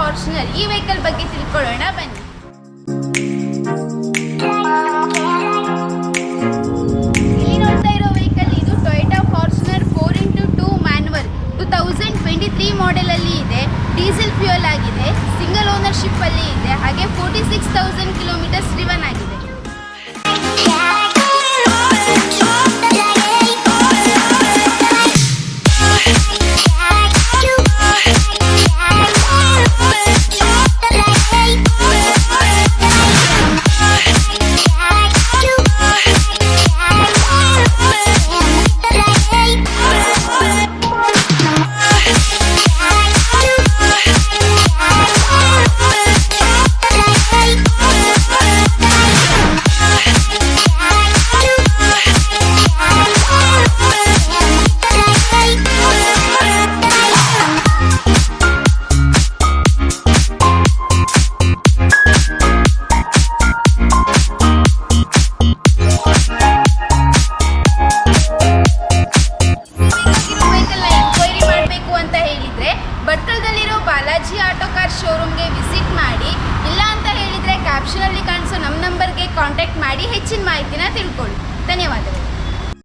Fortuner ಈ vehicle ಬಗ್ಗೆ ತಿಳ್ಕೊಳ್ಳೋಣ ಬನ್ನಿ. ಇಲ್ಲಿ ನೋಡ್ತಾ ಇರೋ ವೆಹಿಕಲ್ ಇದು Toyota Fortuner 4x2 manual 2023 model ಅಲ್ಲಿ ಇದೆ. ಡೀಸೆಲ್ ಫ್ಯೂಯಲ್ ಆಗಿದೆ, ಸಿಂಗಲ್ ಓನರ್ಶಿಪ್ ಅಲ್ಲಿ ಇದೆ, ಹಾಗೆ 46,000 ಕಿಲೋಮೀಟರ್ಸ್ ಡ್ರಿವನ್ ಆಗಿದೆ. ಭಟ್ಕಳದಲ್ಲಿರೋ ಬಾಲಾಜಿ ಆಟೋ ಕಾರ್ ಶೋರೂಮ್ಗೆ ವಿಸಿಟ್ ಮಾಡಿ, ಇಲ್ಲ ಅಂತ ಹೇಳಿದರೆ ಕ್ಯಾಪ್ಷನಲ್ಲಿ ಕಾಣಿಸೋ ನಮ್ಮ ನಂಬರ್ಗೆ ಕಾಂಟ್ಯಾಕ್ಟ್ ಮಾಡಿ ಹೆಚ್ಚಿನ ಮಾಹಿತಿನ ತಿಳ್ಕೊಳ್ಳಿ. ಧನ್ಯವಾದಗಳು.